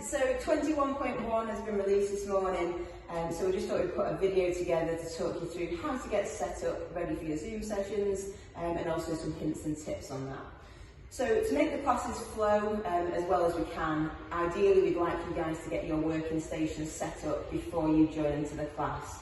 So 21.1 has been released this morning, so we just thought we'd put a video together to talk you through how to get set up ready for your Zoom sessions, and also some hints and tips on that. So to make the classes flow as well as we can, ideally we'd like you guys to get your working station set up before you join into the class.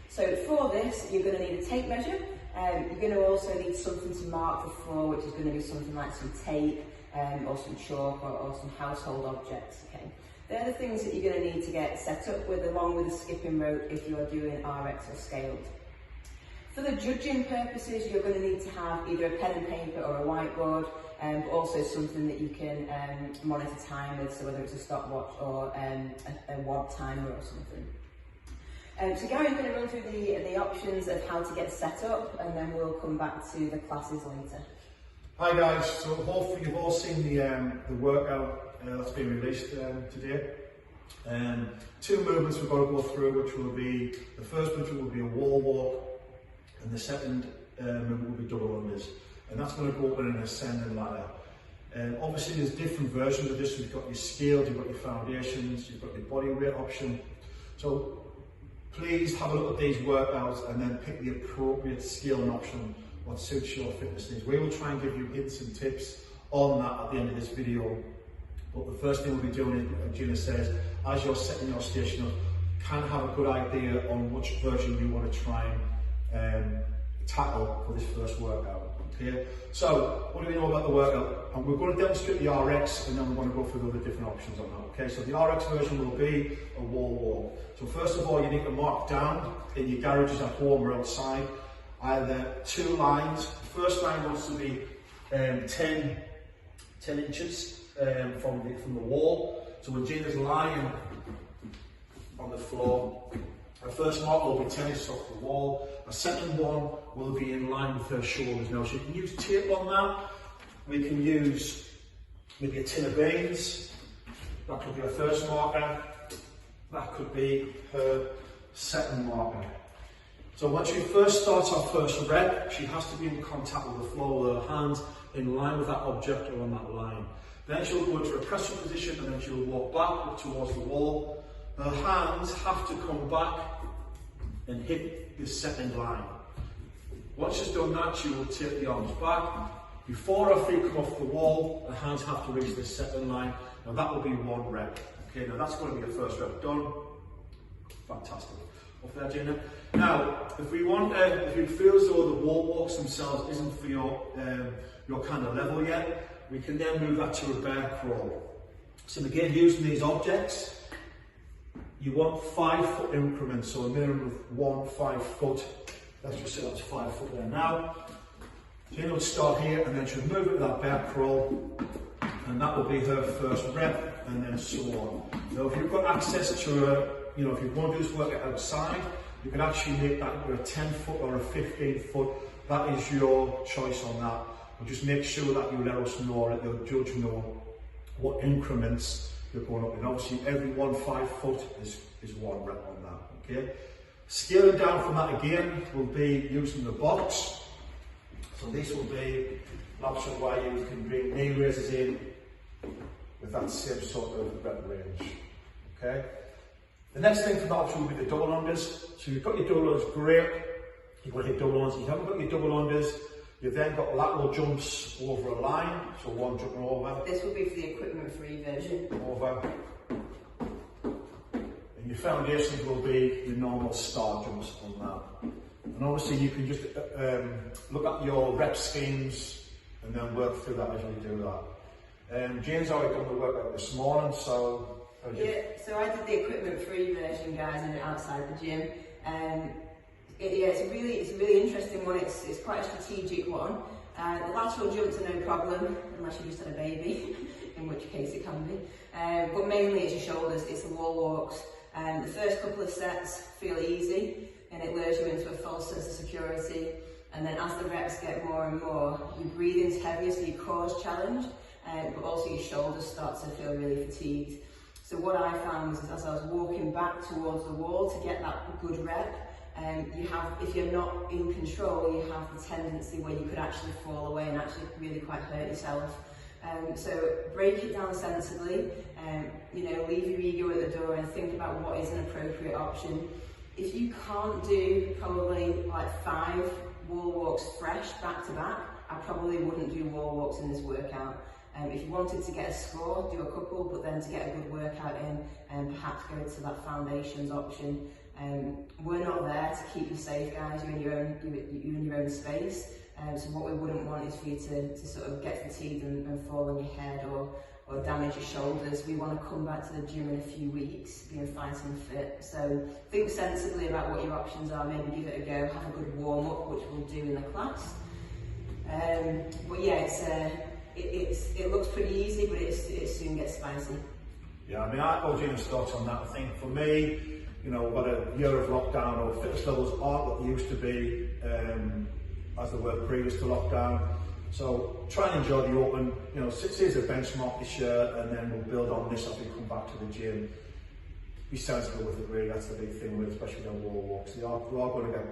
So for this, you're going to need a tape measure. You're going to also need something to mark the floor, which is going to be something like some tape or some chalk or some household objects. Okay, they're the things that you're going to need to get set up with, along with a skipping rope if you are doing RX or scaled. For the judging purposes, you're going to need to have either a pen and paper or a whiteboard, but also something that you can monitor time with, so whether it's a stopwatch or a watt timer or something. So Gary's going to run through the options of how to get set up, and then we'll come back to the classes later. Hi guys, so hopefully you've all seen the workout that's been released today. Two movements we've got to go through, which will be, the first movement will be a wall walk, and the second movement will be double unders. And that's going to go up in an ascending ladder. Obviously there's different versions of this. You've got your scaled, you've got your foundations, you've got your body weight option. So please have a look at these workouts and then pick the appropriate scaling option, what suits your fitness needs. We will try and give you hints and tips on that at the end of this video. But the first thing we'll be doing, as Gina says, as you're setting your station up, kind of have a good idea on which version you want to try and tackle for this first workout. Okay, so what do we know about the workout? And we're going to demonstrate the RX, and then we're going to go through the other different options on that. Okay, so the RX version will be a wall walk. So first of all, you need to mark down in your garages at home or outside either two lines. The first line wants to be 10 inches from the wall. So when Gina's lying on the floor, our first mark will be 10 inches off the wall. A second one will be in line with her shoulders. Now, so you can use tape on that. We can use maybe a tin of beans. That could be her first marker. That could be her second marker. So when she first starts her first rep, she has to be in contact with the floor with her hands in line with that object or on that line. Then she'll go into a pressing position, and then she'll walk back up towards the wall. Her hands have to come back and hit the second line. Once she's done that, she will take the arms back. Before her feet come off the wall, her hands have to reach the second line. Now that will be one rep. Okay, now that's going to be the first rep done. Fantastic. Off there, Gina. Now, if you feel as though the wall walks themselves isn't for your kind of level yet, we can then move that to a bear crawl. So again, using these objects, you want 5 foot increments, so a minimum of 5 foot. Let's just say that's 5 foot there now. Gina will start here, and then she'll move it to that bear crawl, and that will be her first rep, and then so on. Now, if you've got access to if you want to do this workout outside, you can actually make that either a 10 foot or a 15 foot. That is your choice on that. But just make sure that you let us know, or let your judge know, what increments you're going up in. Obviously, every 5 foot is one rep on that. Okay. Scaling down from that again will be using the box. So this will be an option where you can bring knee raises in with that same sort of rep range. Okay. The next thing from that option will be the double unders. So you've got your double unders, great. You've got your double unders. You haven't got your double unders. You've then got lateral jumps over a line. So one jump over. This will be for the equipment-free version. Over. And your foundations will be your normal star jumps on that. And obviously you can just look at your rep schemes and then work through that as we do that. Jane's already done the workout this morning, so yeah, so I did the equipment-free version, guys, and outside the gym. It's a really interesting one. It's quite a strategic one. The lateral jumps are no problem, unless you just had a baby, in which case it can be. But mainly it's your shoulders, it's the wall walks. The first couple of sets feel easy, and it lures you into a false sense of security. And then as the reps get more and more, your breathing's heavier, so your core's challenged, but also your shoulders start to feel really fatigued. So what I found was, as I was walking back towards the wall to get that good rep, if you're not in control, you have the tendency where you could actually fall away and actually really quite hurt yourself. So break it down sensibly, you know, leave your ego at the door and think about what is an appropriate option. If you can't do probably like 5 wall walks fresh back to back, I probably wouldn't do wall walks in this workout. If you wanted to get a score, do a couple, but then to get a good workout in, and perhaps go to that foundations option. We're not there to keep you safe, guys. You're in your own space. So what we wouldn't want is for you to sort of get fatigued and fall on your head or damage your shoulders. We want to come back to the gym in a few weeks, being fine and fit. So think sensibly about what your options are. Maybe give it a go. Have a good warm up, which we'll do in the class. But yeah, it looks pretty easy, but it soon gets spicy. Yeah, I mean, I echo Gina's thoughts on that. I think for me, you know, what a year of lockdown, or fitness levels aren't what they used to be as they were previous to lockdown. So try and enjoy the open, you know, 6 years of benchmark this year, and then we'll build on this as we come back to the gym. Be sensible with it, really. That's the big thing, especially on wall walks. We are going to get